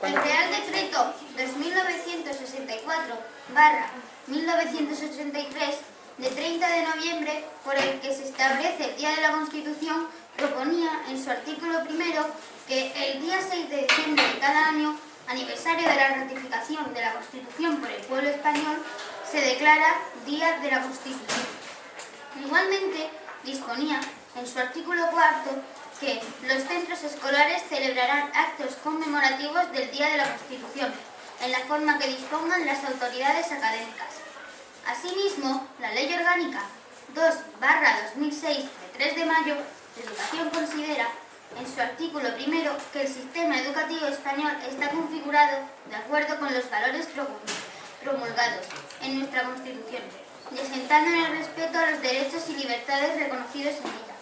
El Real Decreto 2964/1983 de 30 de noviembre, por el que se establece el Día de la Constitución, proponía en su artículo primero que el día 6 de diciembre de cada año, aniversario de la ratificación de la Constitución por el pueblo español, se declara Día de la Constitución. Igualmente, disponía en su artículo cuarto que los centros escolares celebrarán actos conmemorativos del Día de la Constitución, en la forma que dispongan las autoridades académicas. Asimismo, la Ley Orgánica 2/2006 de 3 de mayo de Educación considera, en su artículo primero, que el sistema educativo español está configurado de acuerdo con los valores promulgados en nuestra Constitución y asentando en el respeto a los derechos y libertades reconocidos en ella.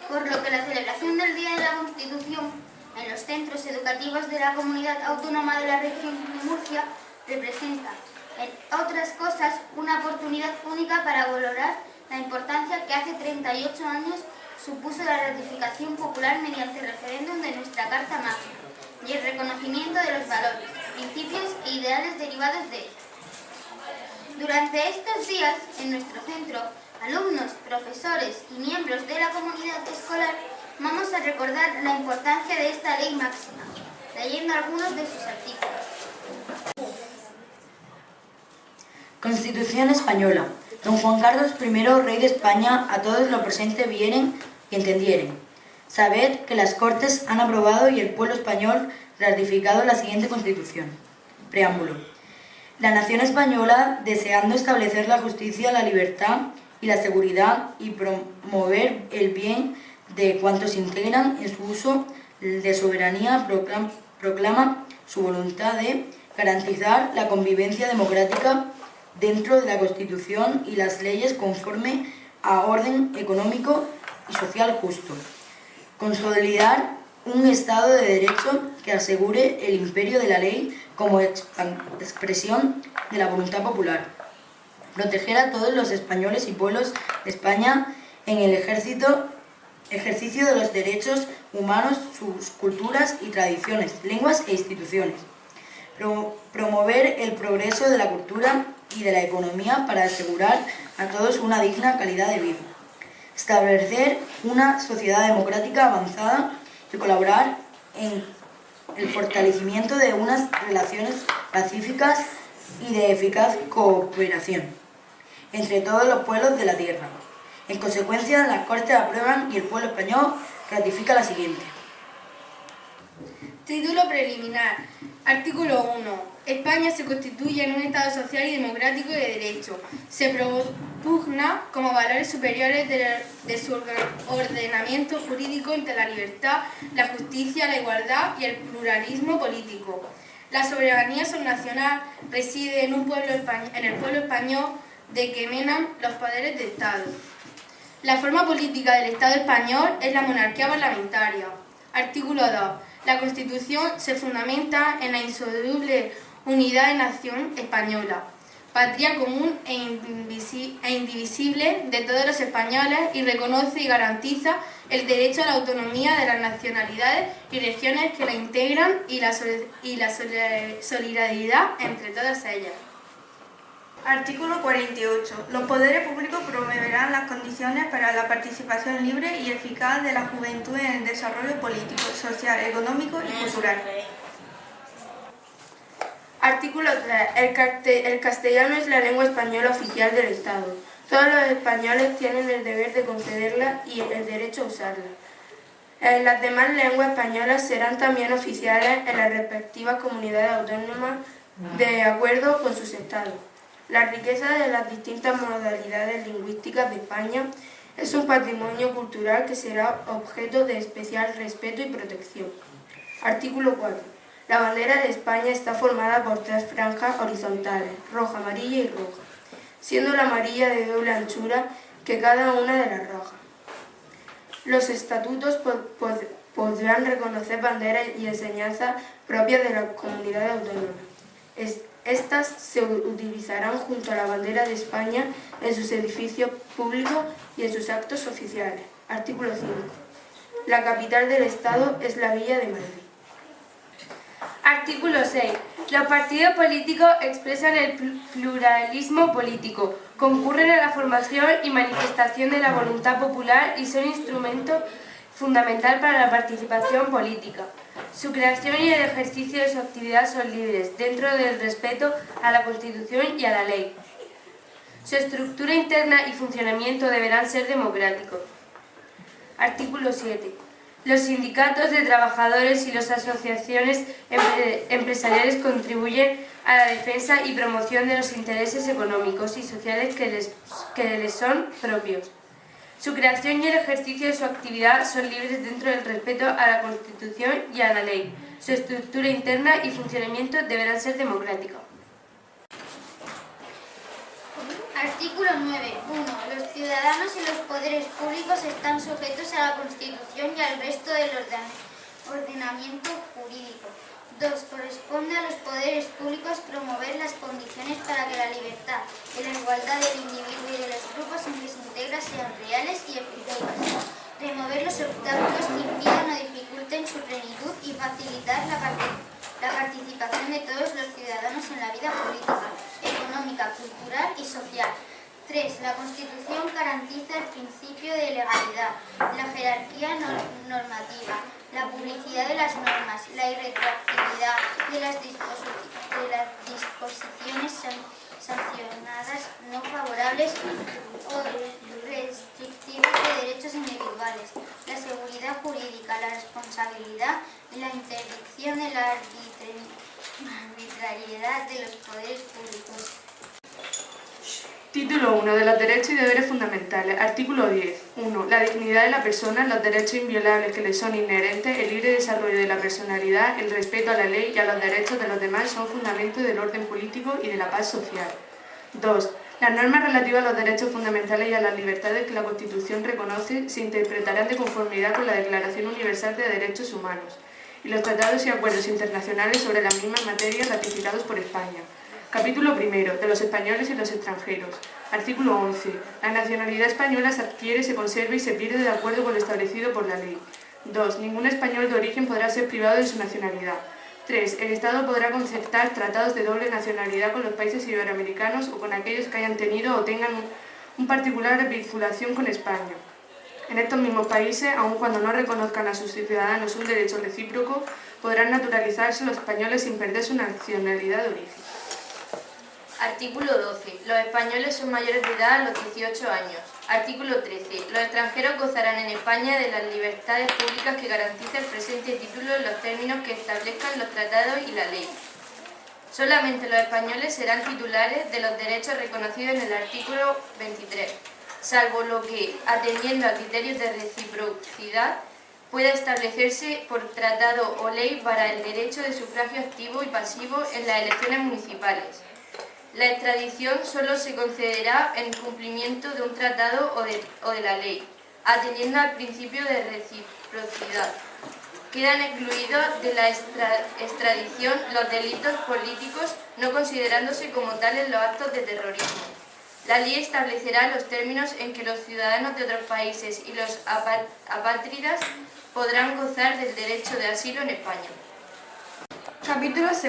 Por lo que la celebración del Día de la Constitución en los centros educativos de la Comunidad Autónoma de la Región de Murcia representa, en otras cosas, una oportunidad única para valorar la importancia que hace 38 años supuso la ratificación popular mediante referéndum de nuestra Carta Magna y el reconocimiento de los valores, principios e ideales derivados de ella. Durante estos días, en nuestro centro, alumnos, profesores y miembros de la comunidad escolar vamos a recordar la importancia de esta ley máxima, leyendo algunos de sus artículos. Constitución Española. Don Juan Carlos I, rey de España, a todos los presentes vieren y entendieren. Sabed que las Cortes han aprobado y el pueblo español ratificado la siguiente Constitución. Preámbulo. La nación española, deseando establecer la justicia, la libertad y la seguridad y promover el bien de cuantos integran en su uso de soberanía, proclama su voluntad de garantizar la convivencia democrática dentro de la Constitución y las leyes conforme a orden económico y social justo. Consolidar un Estado de Derecho que asegure el imperio de la ley como expresión de la voluntad popular. Proteger a todos los españoles y pueblos de España en el ejercicio de los derechos humanos, sus culturas y tradiciones, lenguas e instituciones. Promover el progreso de la cultura y de la economía para asegurar a todos una digna calidad de vida. Establecer una sociedad democrática avanzada y colaborar en el fortalecimiento de unas relaciones pacíficas y de eficaz cooperación entre todos los pueblos de la tierra. En consecuencia, las Cortes aprueban y el pueblo español ratifica la siguiente. Título preliminar. Artículo 1. España se constituye en un Estado social y democrático de derecho. Se propugna como valores superiores de su ordenamiento jurídico entre la libertad, la justicia, la igualdad y el pluralismo político. La soberanía subnacional reside en el pueblo español, de que emanan los poderes de Estado. La forma política del Estado español es la monarquía parlamentaria. Artículo 2. La Constitución se fundamenta en la insoluble unidad de nación española, patria común e indivisible de todos los españoles, y reconoce y garantiza el derecho a la autonomía de las nacionalidades y regiones que la integran y la solidaridad entre todas ellas. Artículo 48. Los poderes públicos promoverán las condiciones para la participación libre y eficaz de la juventud en el desarrollo político, social, económico y cultural. Artículo 3. El castellano es la lengua española oficial del Estado. Todos los españoles tienen el deber de concederla y el derecho a usarla. Las demás lenguas españolas serán también oficiales en las respectivas comunidades autónomas de acuerdo con sus estados. La riqueza de las distintas modalidades lingüísticas de España es un patrimonio cultural que será objeto de especial respeto y protección. Artículo 4. La bandera de España está formada por 3 franjas horizontales, roja, amarilla y roja, siendo la amarilla de doble anchura que cada una de las rojas. Los estatutos podrán reconocer banderas y enseñanzas propias de la comunidad autónoma. Estas se utilizarán junto a la bandera de España en sus edificios públicos y en sus actos oficiales. Artículo 5. La capital del Estado es la Villa de Madrid. Artículo 6. Los partidos políticos expresan el pluralismo político, concurren a la formación y manifestación de la voluntad popular y son instrumento fundamental para la participación política. Su creación y el ejercicio de su actividad son libres, dentro del respeto a la Constitución y a la ley. Su estructura interna y funcionamiento deberán ser democráticos. Artículo 7. Los sindicatos de trabajadores y las asociaciones empresariales contribuyen a la defensa y promoción de los intereses económicos y sociales que les son propios. Su creación y el ejercicio de su actividad son libres dentro del respeto a la Constitución y a la ley. Su estructura interna y funcionamiento deberán ser democráticos. Artículo 9. 1. Los ciudadanos y los poderes públicos están sujetos a la Constitución y al resto del ordenamiento jurídico. 2. Corresponde a los poderes públicos promover las condiciones para que la libertad y la igualdad del individuo y de los grupos en que se integra sean reales y efectivas. Remover los obstáculos que impidan o dificulten su plenitud y facilitar la participación de todos los ciudadanos en la vida política, económica, cultural y social. 3. La Constitución garantiza el principio de legalidad, la jerarquía normativa, la publicidad de las normas, la irretroactividad de las disposiciones sancionadas no favorables o restrictivas de derechos individuales, la seguridad jurídica, la responsabilidad y la interdicción de la arbitrariedad de los poderes públicos. Título 1. De los derechos y deberes fundamentales. Artículo 10. 1. La dignidad de la persona, los derechos inviolables que le son inherentes, el libre desarrollo de la personalidad, el respeto a la ley y a los derechos de los demás son fundamentos del orden político y de la paz social. 2. Las normas relativas a los derechos fundamentales y a las libertades que la Constitución reconoce se interpretarán de conformidad con la Declaración Universal de Derechos Humanos y los tratados y acuerdos internacionales sobre las mismas materias ratificados por España. Capítulo 1. De los españoles y los extranjeros. Artículo 11. La nacionalidad española se adquiere, se conserva y se pierde de acuerdo con lo establecido por la ley. 2. Ningún español de origen podrá ser privado de su nacionalidad. 3. El Estado podrá concertar tratados de doble nacionalidad con los países iberoamericanos o con aquellos que hayan tenido o tengan un particular vinculación con España. En estos mismos países, aun cuando no reconozcan a sus ciudadanos un derecho recíproco, podrán naturalizarse los españoles sin perder su nacionalidad de origen. Artículo 12. Los españoles son mayores de edad a los 18 años. Artículo 13. Los extranjeros gozarán en España de las libertades públicas que garantiza el presente título en los términos que establezcan los tratados y la ley. Solamente los españoles serán titulares de los derechos reconocidos en el artículo 23, salvo lo que, atendiendo a criterios de reciprocidad, pueda establecerse por tratado o ley para el derecho de sufragio activo y pasivo en las elecciones municipales. La extradición solo se concederá en cumplimiento de un tratado o de la ley, atendiendo al principio de reciprocidad. Quedan excluidos de la extradición los delitos políticos, no considerándose como tales los actos de terrorismo. La ley establecerá los términos en que los ciudadanos de otros países y los apátridas podrán gozar del derecho de asilo en España. Capítulo 2.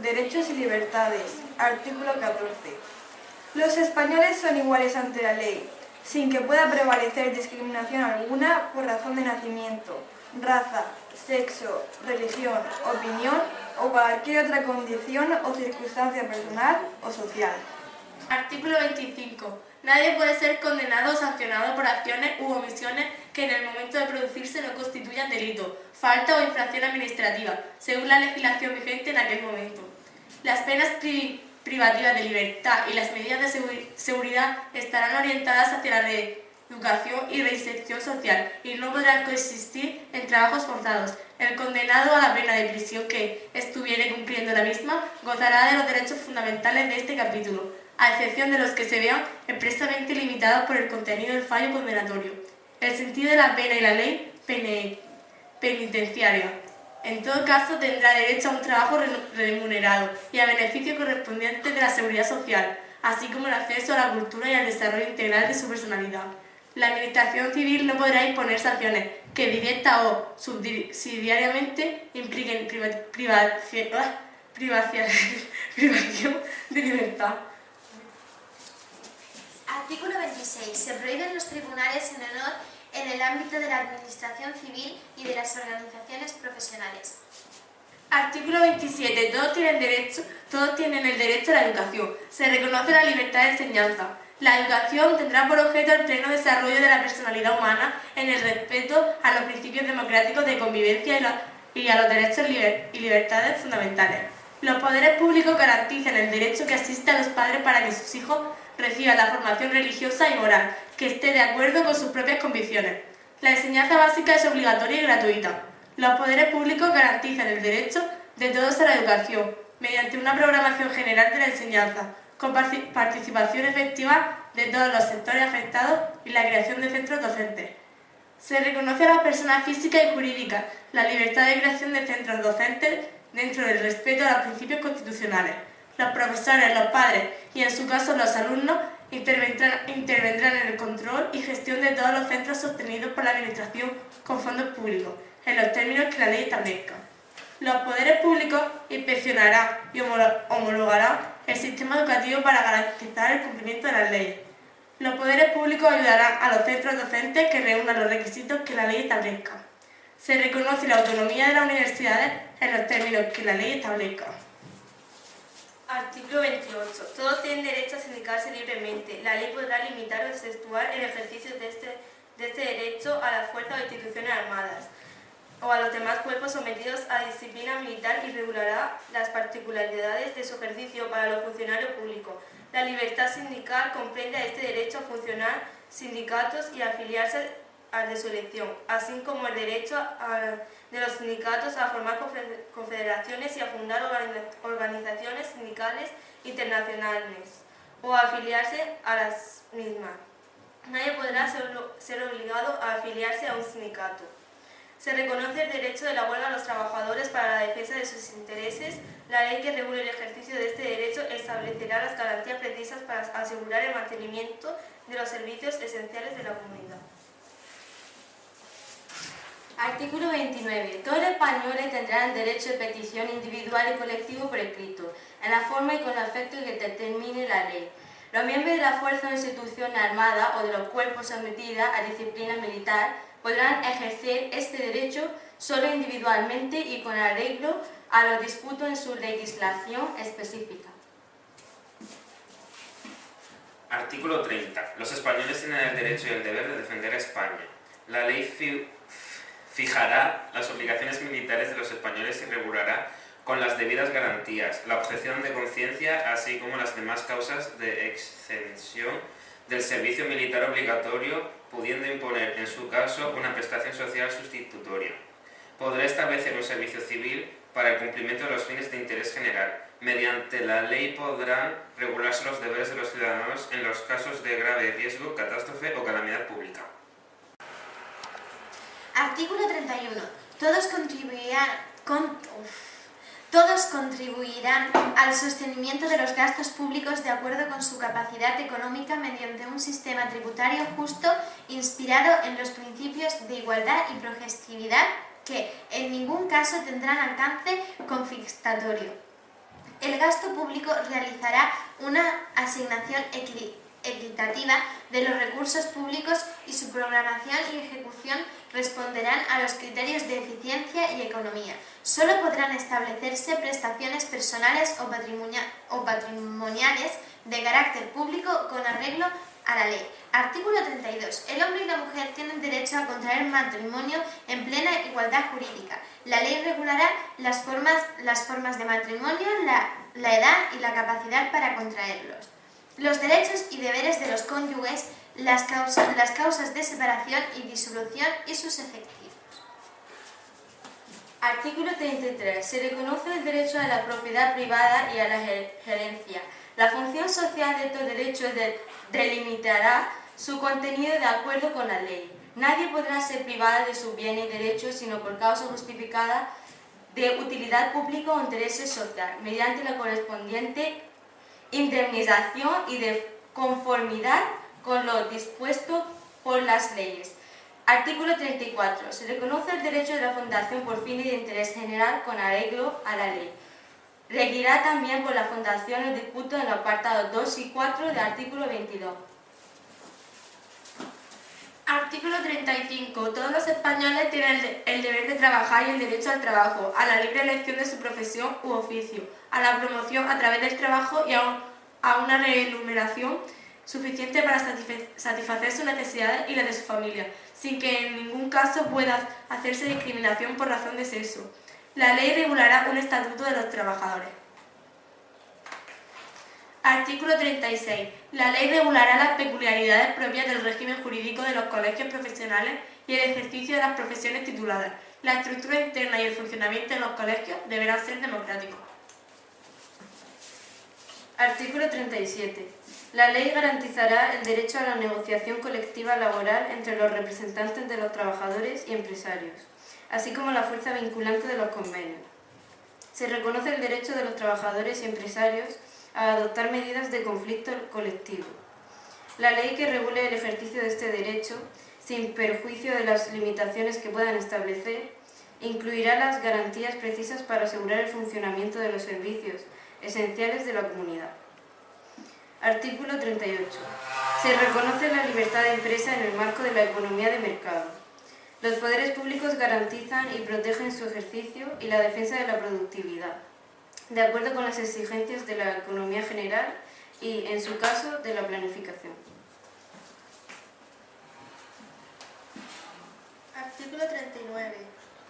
Derechos y libertades. Artículo 14. Los españoles son iguales ante la ley, sin que pueda prevalecer discriminación alguna por razón de nacimiento, raza, sexo, religión, opinión o cualquier otra condición o circunstancia personal o social. Artículo 25. Nadie puede ser condenado o sancionado por acciones u omisiones que en el momento de producirse no constituyan delito, falta o infracción administrativa, según la legislación vigente en aquel momento. Las penas privativas de libertad y las medidas de seguridad estarán orientadas hacia la reeducación y reinserción social y no podrán consistir en trabajos forzados. El condenado a la pena de prisión que estuviere cumpliendo la misma gozará de los derechos fundamentales de este capítulo, a excepción de los que se vean expresamente limitados por el contenido del fallo condenatorio. El sentido de la pena y la ley penitenciaria. En todo caso, tendrá derecho a un trabajo remunerado y a beneficios correspondientes de la seguridad social, así como el acceso a la cultura y al desarrollo integral de su personalidad. La Administración Civil no podrá imponer sanciones que que directa o subsidiariamente impliquen privación de libertad. Artículo 26. Se prohíben los tribunales en honor en el ámbito de la administración civil y de las organizaciones profesionales. Artículo 27. Todos tienen el derecho a la educación. Se reconoce la libertad de enseñanza. La educación tendrá por objeto el pleno desarrollo de la personalidad humana en el respeto a los principios democráticos de convivencia y a los derechos y libertades fundamentales. Los poderes públicos garantizan el derecho que asiste a los padres para que sus hijos reciban la formación religiosa y moral que esté de acuerdo con sus propias convicciones. La enseñanza básica es obligatoria y gratuita. Los poderes públicos garantizan el derecho de todos a la educación mediante una programación general de la enseñanza, con participación efectiva de todos los sectores afectados y la creación de centros docentes. Se reconoce a las personas físicas y jurídicas la libertad de creación de centros docentes dentro del respeto a los principios constitucionales. Los profesores, los padres y, en su caso, los alumnos intervendrán en el control y gestión de todos los centros sostenidos por la Administración con fondos públicos, en los términos que la ley establezca. Los poderes públicos inspeccionarán y homologarán el sistema educativo para garantizar el cumplimiento de las leyes. Los poderes públicos ayudarán a los centros docentes que reúnan los requisitos que la ley establezca. Se reconoce la autonomía de las universidades en los términos que la ley establezca. Artículo 28. Todos tienen derecho a sindicarse libremente. La ley podrá limitar o exceptuar el ejercicio de este derecho a las fuerzas o instituciones armadas o a los demás cuerpos sometidos a disciplina militar y regulará las particularidades de su ejercicio para los funcionarios públicos. La libertad sindical comprende a este derecho a funcionar sindicatos y a afiliarse al de su elección, así como el derecho de los sindicatos a formar confederaciones y a fundar organizaciones sindicales internacionales o a afiliarse a las mismas. Nadie podrá ser obligado a afiliarse a un sindicato. Se reconoce el derecho de la huelga a los trabajadores para la defensa de sus intereses. La ley que regule el ejercicio de este derecho establecerá las garantías precisas para asegurar el mantenimiento de los servicios esenciales de la comunidad. Artículo 29. Todos los españoles tendrán derecho de petición individual y colectivo por escrito, en la forma y con los efectos que determine la ley. Los miembros de la fuerza o institución armada o de los cuerpos sometidos a disciplina militar podrán ejercer este derecho solo individualmente y con arreglo a los disputos en su legislación específica. Artículo 30. Los españoles tienen el derecho y el deber de defender a España. La ley fijará las obligaciones militares de los españoles y regulará con las debidas garantías la objeción de conciencia, así como las demás causas de exención del servicio militar obligatorio, pudiendo imponer, en su caso, una prestación social sustitutoria. Podrá establecer un servicio civil para el cumplimiento de los fines de interés general. Mediante la ley podrán regularse los deberes de los ciudadanos en los casos de grave riesgo, catástrofe o calamidad pública. Artículo 31. Todos contribuirán al sostenimiento de los gastos públicos de acuerdo con su capacidad económica mediante un sistema tributario justo inspirado en los principios de igualdad y progresividad que en ningún caso tendrán alcance confiscatorio. El gasto público realizará una asignación equitativa de los recursos públicos y su programación y ejecución responderán a los criterios de eficiencia y economía. Solo podrán establecerse prestaciones personales o patrimoniales de carácter público con arreglo a la ley. Artículo 32. El hombre y la mujer tienen derecho a contraer matrimonio en plena igualdad jurídica. La ley regulará las formas de matrimonio, la edad y la capacidad para contraerlos, los derechos y deberes de los cónyuges, las causas de separación y disolución y sus efectivos. Artículo 33. Se reconoce el derecho a la propiedad privada y a la gerencia. La función social de estos derechos delimitará su contenido de acuerdo con la ley. Nadie podrá ser privada de sus bienes y derechos sino por causa justificada de utilidad pública o interés social, mediante la correspondiente indemnización y de conformidad con lo dispuesto por las leyes. Artículo 34. Se reconoce el derecho de la Fundación por fines de interés general con arreglo a la ley. Regirá también por las fundaciones dispuestos en los apartados 2 y 4 del artículo 22. Artículo 35. Todos los españoles tienen el deber de trabajar y el derecho al trabajo, a la libre elección de su profesión u oficio, a la promoción a través del trabajo y a una remuneración suficiente para satisfacer sus necesidades y las de su familia, sin que en ningún caso pueda hacerse discriminación por razón de sexo. La ley regulará un estatuto de los trabajadores. Artículo 36. La ley regulará las peculiaridades propias del régimen jurídico de los colegios profesionales y el ejercicio de las profesiones tituladas. La estructura interna y el funcionamiento de los colegios deberán ser democráticos. Artículo 37. La ley garantizará el derecho a la negociación colectiva laboral entre los representantes de los trabajadores y empresarios, así como la fuerza vinculante de los convenios. Se reconoce el derecho de los trabajadores y empresarios a adoptar medidas de conflicto colectivo. La ley que regule el ejercicio de este derecho, sin perjuicio de las limitaciones que puedan establecer, incluirá las garantías precisas para asegurar el funcionamiento de los servicios esenciales de la comunidad. Artículo 38. Se reconoce la libertad de empresa en el marco de la economía de mercado. Los poderes públicos garantizan y protegen su ejercicio y la defensa de la productividad, de acuerdo con las exigencias de la economía general y, en su caso, de la planificación. Artículo 39.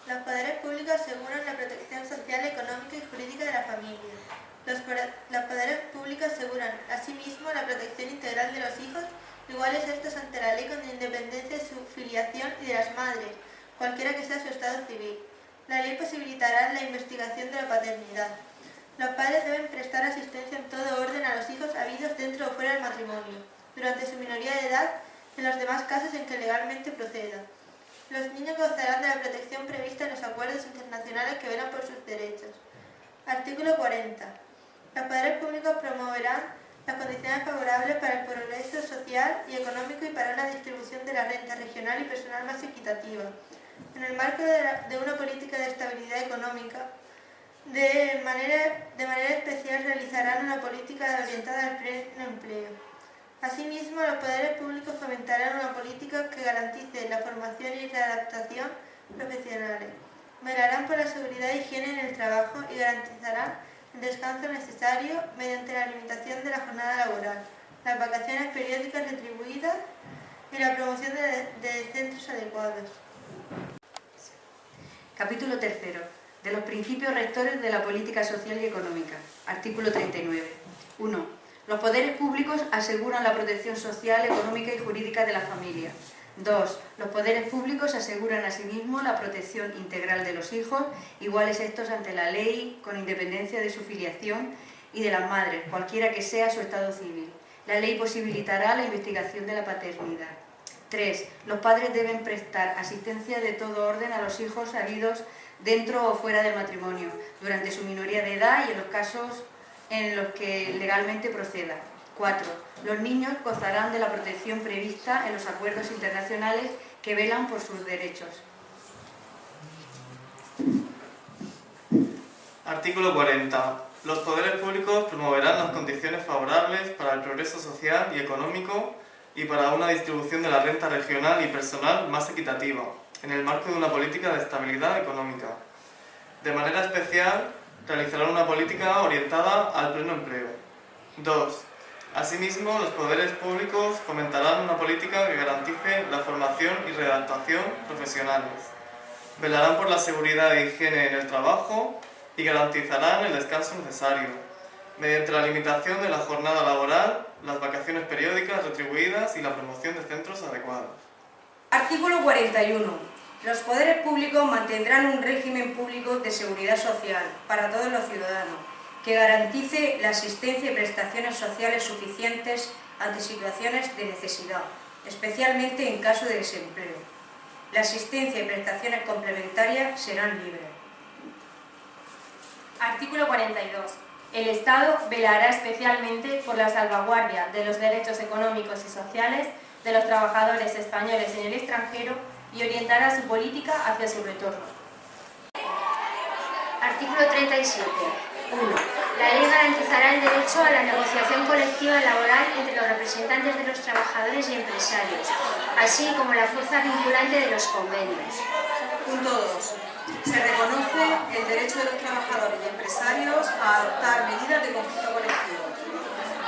Los poderes públicos aseguran la protección social, económica y jurídica de la familia. Los poderes públicos aseguran, asimismo, la protección integral de los hijos, iguales estos ante la ley con independencia de su filiación y de las madres, cualquiera que sea su estado civil. La ley posibilitará la investigación de la paternidad. Los padres deben prestar asistencia en todo orden a los hijos habidos dentro o fuera del matrimonio, durante su minoría de edad, en los demás casos en que legalmente proceda. Los niños gozarán de la protección prevista en los acuerdos internacionales que velan por sus derechos. Artículo 40. Los poderes públicos promoverán las condiciones favorables para el progreso social y económico y para una distribución de la renta regional y personal más equitativa. En el marco de una política de estabilidad económica, de manera especial realizarán una política orientada al pleno empleo. Asimismo, los poderes públicos fomentarán una política que garantice la formación y readaptación profesionales. Velarán por la seguridad y higiene en el trabajo y garantizarán el descanso necesario mediante la limitación de la jornada laboral, las vacaciones periódicas retribuidas y la promoción de centros adecuados. Capítulo 3. De los principios rectores de la política social y económica. Artículo 39. 1. Los poderes públicos aseguran la protección social, económica y jurídica de la familia. 2. Los poderes públicos aseguran asimismo la protección integral de los hijos, iguales estos ante la ley, con independencia de su filiación, y de las madres, cualquiera que sea su estado civil. La ley posibilitará la investigación de la paternidad. 3. Los padres deben prestar asistencia de todo orden a los hijos habidos dentro o fuera del matrimonio, durante su minoría de edad y en los casos en los que legalmente proceda. 4. Los niños gozarán de la protección prevista en los acuerdos internacionales que velan por sus derechos. Artículo 40. Los poderes públicos promoverán las condiciones favorables para el progreso social y económico y para una distribución de la renta regional y personal más equitativa, en el marco de una política de estabilidad económica. De manera especial, realizarán una política orientada al pleno empleo. 2. Asimismo, los poderes públicos fomentarán una política que garantice la formación y readaptación profesionales. Velarán por la seguridad e higiene en el trabajo y garantizarán el descanso necesario, mediante la limitación de la jornada laboral, las vacaciones periódicas retribuidas y la promoción de centros adecuados. Artículo 41. Los poderes públicos mantendrán un régimen público de seguridad social para todos los ciudadanos, que garantice la asistencia y prestaciones sociales suficientes ante situaciones de necesidad, especialmente en caso de desempleo. La asistencia y prestaciones complementarias serán libres. Artículo 42. El Estado velará especialmente por la salvaguardia de los derechos económicos y sociales de los trabajadores españoles en el extranjero y orientará su política hacia su retorno. Artículo 37. 1. La ley garantizará el derecho a la negociación colectiva laboral entre los representantes de los trabajadores y empresarios, así como la fuerza vinculante de los convenios. Punto 2. Se reconoce el derecho de los trabajadores y empresarios a adoptar medidas de conflicto colectivo.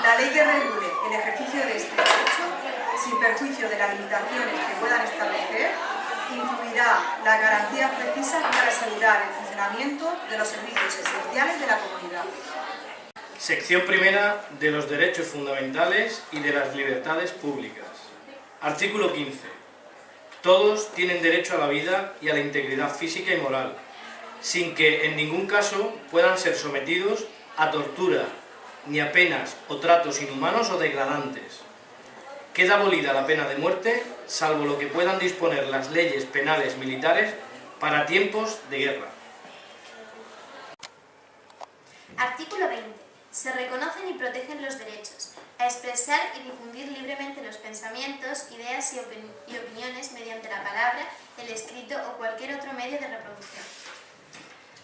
La ley que regule el ejercicio de este derecho, sin perjuicio de las limitaciones que puedan establecer, incluirá las garantías precisas para asegurar el funcionamiento de los servicios esenciales de la comunidad. Sección primera de los derechos fundamentales y de las libertades públicas. Artículo 15. Todos tienen derecho a la vida y a la integridad física y moral, sin que en ningún caso puedan ser sometidos a tortura, ni a penas o tratos inhumanos o degradantes. Queda abolida la pena de muerte, salvo lo que puedan disponer las leyes penales militares para tiempos de guerra. Artículo 20. Se reconocen y protegen los derechos a expresar y difundir libremente los pensamientos, ideas y opiniones mediante la palabra, el escrito o cualquier otro medio de reproducción.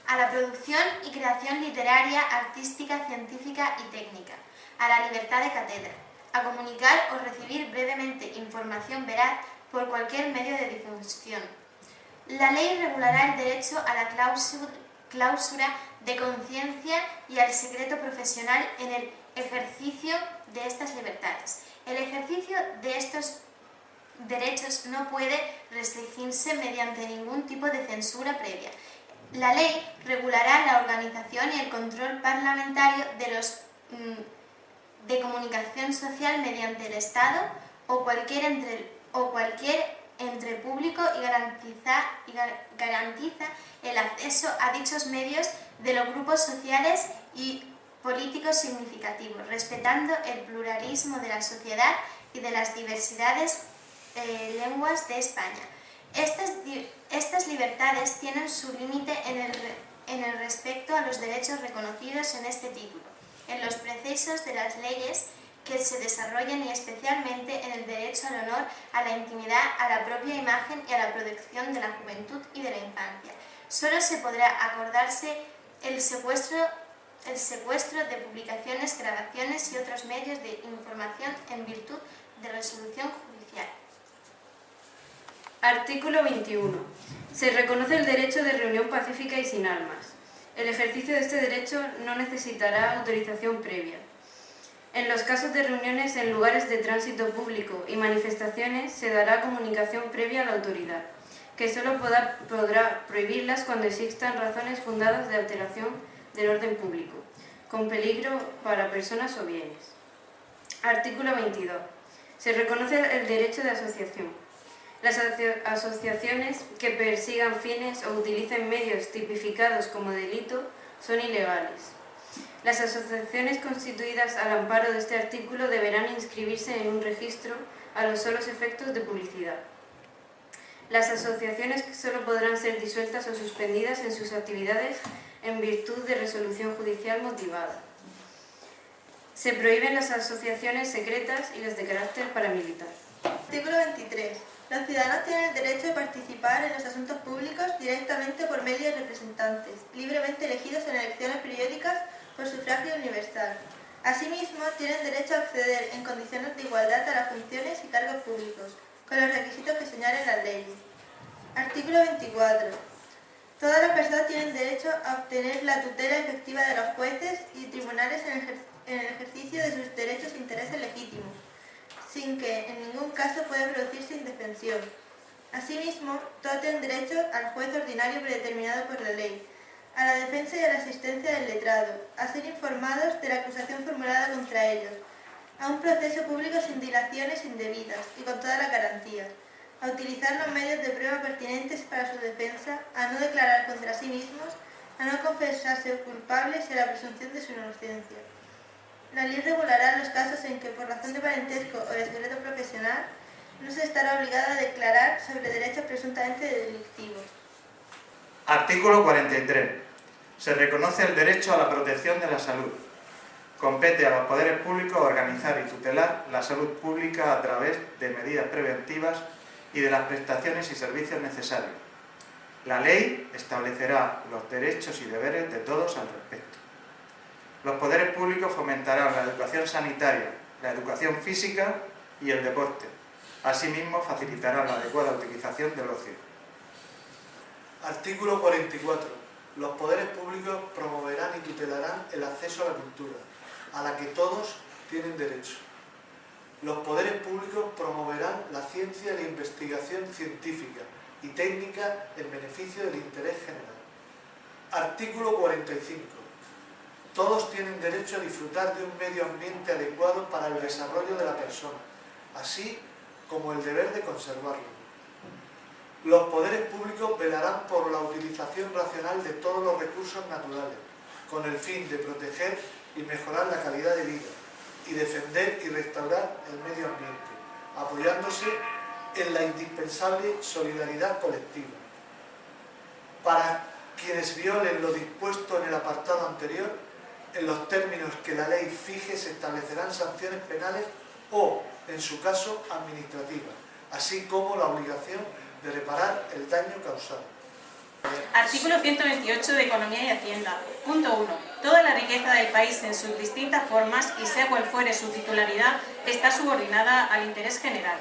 A la producción y creación literaria, artística, científica y técnica. A la libertad de cátedra. A comunicar o recibir brevemente información veraz por cualquier medio de difusión. La ley regulará el derecho a la clausura de conciencia y al secreto profesional en el ejercicio de estas libertades. El ejercicio de estos derechos no puede restringirse mediante ningún tipo de censura previa. La ley regulará la organización y el control parlamentario de los de comunicación social mediante el Estado o cualquier entre público y garantiza el acceso a dichos medios de los grupos sociales y políticos significativos, respetando el pluralismo de la sociedad y de las diversidades lenguas de España. Estas libertades tienen su límite en el respecto a los derechos reconocidos en este título, en los procesos de las leyes que se desarrollan y especialmente en el derecho al honor, a la intimidad, a la propia imagen y a la protección de la juventud y de la infancia. Solo se podrá acordarse el secuestro de publicaciones, grabaciones y otros medios de información en virtud de resolución judicial. Artículo 21. Se reconoce el derecho de reunión pacífica y sin armas. El ejercicio de este derecho no necesitará autorización previa. En los casos de reuniones en lugares de tránsito público y manifestaciones se dará comunicación previa a la autoridad, que solo podrá prohibirlas cuando existan razones fundadas de alteración del orden público, con peligro para personas o bienes. Artículo 22. Se reconoce el derecho de asociación. Las asociaciones que persigan fines o utilicen medios tipificados como delito son ilegales. Las asociaciones constituidas al amparo de este artículo deberán inscribirse en un registro a los solos efectos de publicidad. Las asociaciones solo podrán ser disueltas o suspendidas en sus actividades en virtud de resolución judicial motivada. Se prohíben las asociaciones secretas y las de carácter paramilitar. Artículo 23. Los ciudadanos tienen el derecho de participar en los asuntos públicos directamente por medio de representantes, libremente elegidos en elecciones periódicas por sufragio universal. Asimismo, tienen derecho a acceder en condiciones de igualdad a las funciones y cargos públicos, con los requisitos que señalen las leyes. Artículo 24. Todas las personas tienen derecho a obtener la tutela efectiva de los jueces y tribunales en el ejercicio de sus derechos e intereses legítimos, sin que en ningún caso pueda producirse indefensión. Asimismo, todos tienen derecho al juez ordinario predeterminado por la ley, a la defensa y a la asistencia del letrado, a ser informados de la acusación formulada contra ellos, a un proceso público sin dilaciones indebidas y con todas las garantías, a utilizar los medios de prueba pertinentes para su defensa, a no declarar contra sí mismos, a no confesarse culpables y a la presunción de su inocencia. La ley regulará los casos en que, por razón de parentesco o de secreto profesional, no se estará obligado a declarar sobre derechos presuntamente delictivos. Artículo 43. Se reconoce el derecho a la protección de la salud. Compete a los poderes públicos organizar y tutelar la salud pública a través de medidas preventivas y de las prestaciones y servicios necesarios. La ley establecerá los derechos y deberes de todos al respecto. Los poderes públicos fomentarán la educación sanitaria, la educación física y el deporte. Asimismo, facilitarán la adecuada utilización del ocio. Artículo 44. Los poderes públicos promoverán y tutelarán el acceso a la cultura, a la que todos tienen derecho. Los poderes públicos promoverán la ciencia y la investigación científica y técnica en beneficio del interés general. Artículo 45. Todos tienen derecho a disfrutar de un medio ambiente adecuado para el desarrollo de la persona, así como el deber de conservarlo. Los poderes públicos velarán por la utilización racional de todos los recursos naturales, con el fin de proteger y mejorar la calidad de vida y defender y restaurar el medio ambiente, apoyándose en la indispensable solidaridad colectiva. Para quienes violen lo dispuesto en el apartado anterior, en los términos que la ley fije se establecerán sanciones penales o, en su caso, administrativas, así como la obligación de reparar el daño causado. Artículo 128 de Economía y Hacienda. Punto 1. Toda la riqueza del país en sus distintas formas y sea cual fuere su titularidad está subordinada al interés general.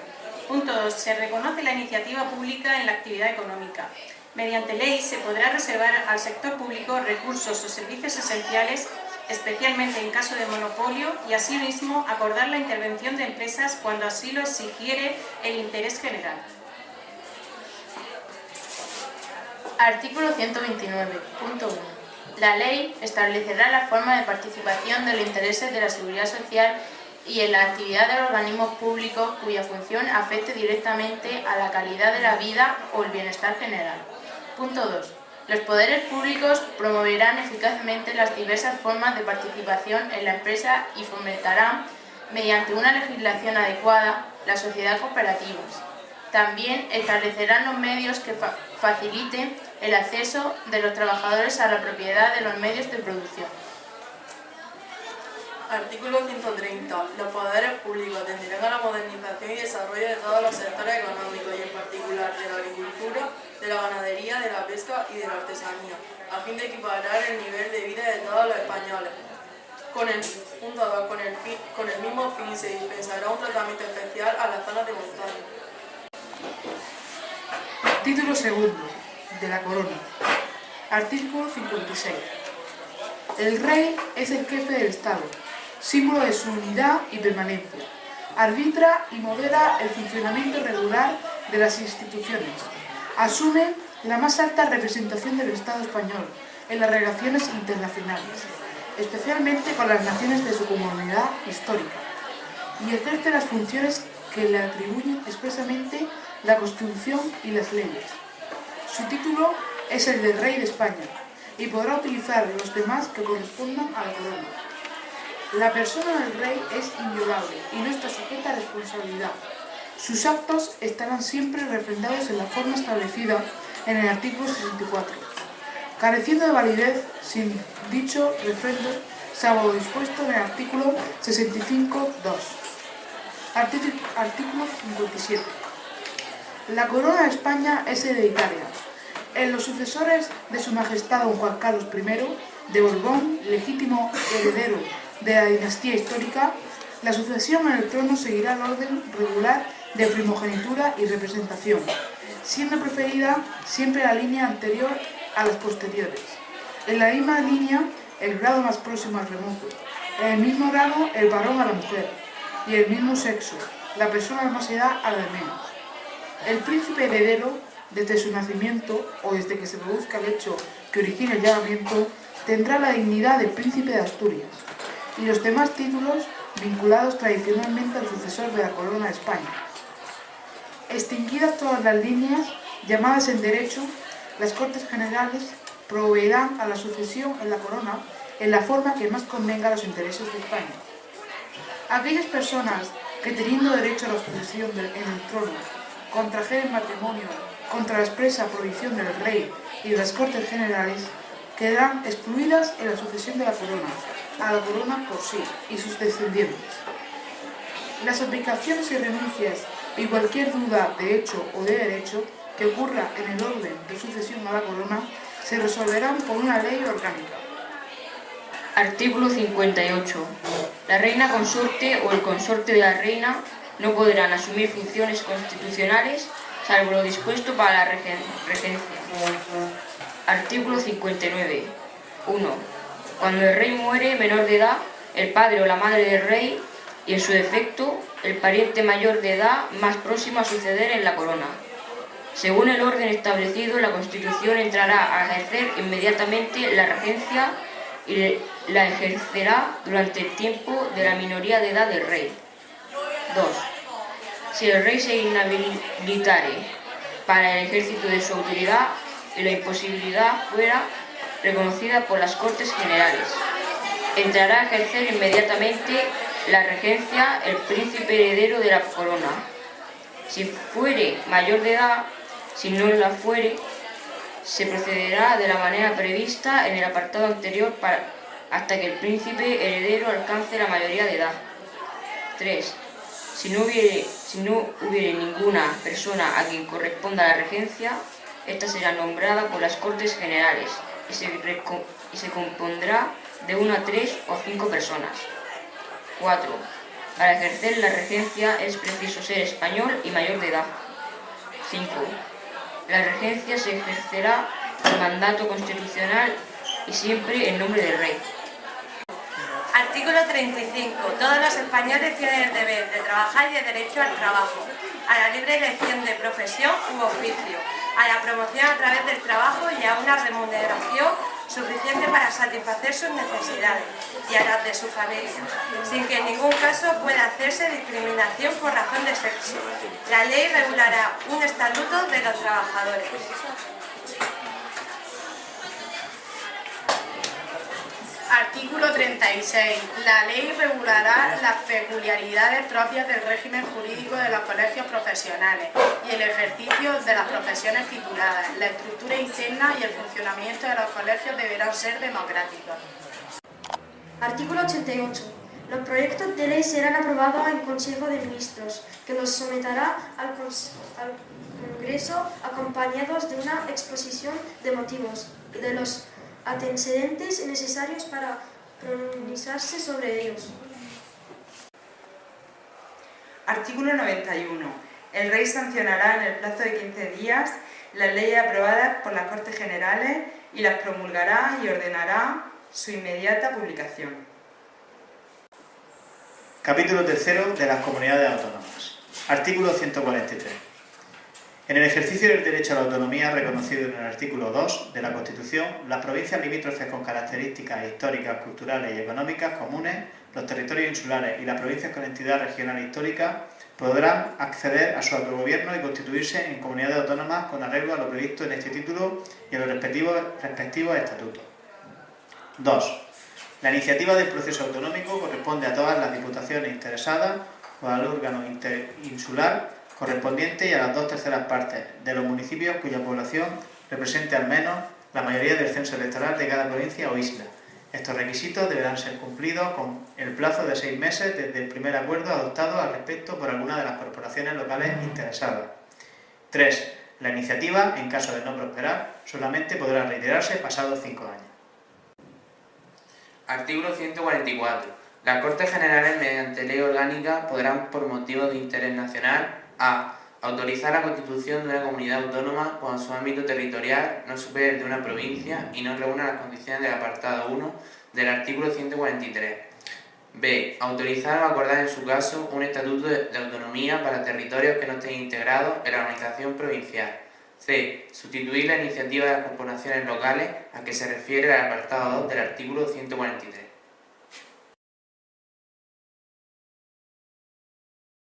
Punto 2. Se reconoce la iniciativa pública en la actividad económica. Mediante ley se podrá reservar al sector público recursos o servicios esenciales, especialmente en caso de monopolio, y asimismo acordar la intervención de empresas cuando así lo exigiere el interés general. Artículo 129. Punto 1. La ley establecerá la forma de participación de los intereses de la seguridad social y en la actividad de los organismos públicos cuya función afecte directamente a la calidad de la vida o el bienestar general. Punto 2. Los poderes públicos promoverán eficazmente las diversas formas de participación en la empresa y fomentarán, mediante una legislación adecuada, las sociedades cooperativas. También establecerán los medios que faciliten el acceso de los trabajadores a la propiedad de los medios de producción. Artículo 130. Los poderes públicos atenderán a la modernización y desarrollo de todos los sectores económicos y en particular de la agricultura, de la ganadería, de la pesca y de la artesanía, a fin de equiparar el nivel de vida de todos los españoles. Con el mismo fin se dispensará un tratamiento especial a las zonas de montaña. Título segundo, de la Corona. Artículo 56. El rey es el jefe del Estado, símbolo de su unidad y permanencia. Arbitra y modera el funcionamiento regular de las instituciones. Asume la más alta representación del Estado español en las relaciones internacionales, especialmente con las naciones de su comunidad histórica, y ejerce las funciones que le atribuyen expresamente la Constitución y las leyes. Su título es el de Rey de España y podrá utilizar los demás que correspondan a la corona. La persona del rey es inviolable y no está sujeta a responsabilidad. Sus actos estarán siempre refrendados en la forma establecida en el artículo 64, careciendo de validez sin dicho refrendo, salvo lo dispuesto en el artículo 65.2. Artículo 57. La corona de España es hereditaria. En los sucesores de su majestad don Juan Carlos I de Borbón, legítimo heredero de la dinastía histórica, la sucesión en el trono seguirá el orden regular de primogenitura y representación, siendo preferida siempre la línea anterior a las posteriores. En la misma línea, el grado más próximo al remoto. En el mismo grado, el varón a la mujer. Y el mismo sexo, la persona de más edad a la de menos. El príncipe heredero, desde su nacimiento o desde que se produzca el hecho que origine el llamamiento, tendrá la dignidad de príncipe de Asturias y los demás títulos vinculados tradicionalmente al sucesor de la corona de España. Extinguidas todas las líneas llamadas en derecho, las Cortes Generales proveerán a la sucesión en la corona en la forma que más convenga a los intereses de España. Aquellas personas que, teniendo derecho a la sucesión en el trono, contrajeren matrimonio contra la expresa prohibición del rey y de las Cortes Generales, quedarán excluidas en la sucesión de la corona por sí y sus descendientes. Las abdicaciones y renuncias y cualquier duda de hecho o de derecho que ocurra en el orden de sucesión a la corona se resolverán por una ley orgánica. Artículo 58. La reina consorte o el consorte de la reina no podrán asumir funciones constitucionales salvo lo dispuesto para la regencia. Artículo 59. 1. Cuando el rey muere menor de edad, el padre o la madre del rey y, en su defecto, el pariente mayor de edad más próximo a suceder en la corona. Según el orden establecido, la Constitución entrará a ejercer inmediatamente la regencia y la ejercerá durante el tiempo de la minoría de edad del rey. 2. Si el rey se inhabilitare para el ejercicio de su autoridad y la imposibilidad fuera reconocida por las Cortes Generales, entrará a ejercer inmediatamente la regencia el príncipe heredero de la corona. Si fuere mayor de edad, si no la fuere, se procederá de la manera prevista en el apartado anterior hasta que el príncipe heredero alcance la mayoría de edad. 3. Si no hubiere ninguna persona a quien corresponda la regencia, esta será nombrada por las Cortes Generales y se compondrá de 1 a 3 o 5 personas. 4. Para ejercer la regencia es preciso ser español y mayor de edad. 5. La regencia se ejercerá por mandato constitucional y siempre en nombre del rey. Artículo 35. Todos los españoles tienen el deber de trabajar y el derecho al trabajo, a la libre elección de profesión u oficio, a la promoción a través del trabajo y a una remuneración suficiente para satisfacer sus necesidades y a las de su familia, sin que en ningún caso pueda hacerse discriminación por razón de sexo. La ley regulará un estatuto de los trabajadores. Artículo 36. La ley regulará las peculiaridades propias del régimen jurídico de los colegios profesionales y el ejercicio de las profesiones tituladas. La estructura interna y el funcionamiento de los colegios deberán ser democráticos. Artículo 88. Los proyectos de ley serán aprobados en Consejo de Ministros, que los someterá al Congreso acompañados de una exposición de motivos y de los antecedentes necesarios para pronunciarse sobre ellos. Artículo 91. El Rey sancionará en el plazo de 15 días las leyes aprobadas por las Cortes Generales y las promulgará y ordenará su inmediata publicación. Capítulo 3 de las Comunidades Autónomas. Artículo 143. En el ejercicio del derecho a la autonomía reconocido en el artículo 2 de la Constitución, las provincias limítrofes con características históricas, culturales y económicas comunes, los territorios insulares y las provincias con entidad regional histórica podrán acceder a su autogobierno y constituirse en comunidades autónomas con arreglo a lo previsto en este título y a los respectivos estatutos. 2. La iniciativa del proceso autonómico corresponde a todas las diputaciones interesadas o al órgano interinsular correspondiente y a las 2/3 partes de los municipios cuya población represente al menos la mayoría del censo electoral de cada provincia o isla. Estos requisitos deberán ser cumplidos con el plazo de 6 meses desde el primer acuerdo adoptado al respecto por alguna de las corporaciones locales interesadas. 3. La iniciativa, en caso de no prosperar, solamente podrá reiterarse pasados 5 años. Artículo 144. Las Cortes Generales, mediante ley orgánica, podrán, por motivos de interés nacional, a. Autorizar la constitución de una comunidad autónoma cuando su ámbito territorial no supere el de una provincia y no reúna las condiciones del apartado 1 del artículo 143. B. Autorizar o acordar en su caso un estatuto de autonomía para territorios que no estén integrados en la organización provincial. C. Sustituir la iniciativa de las corporaciones locales a que se refiere el apartado 2 del artículo 143.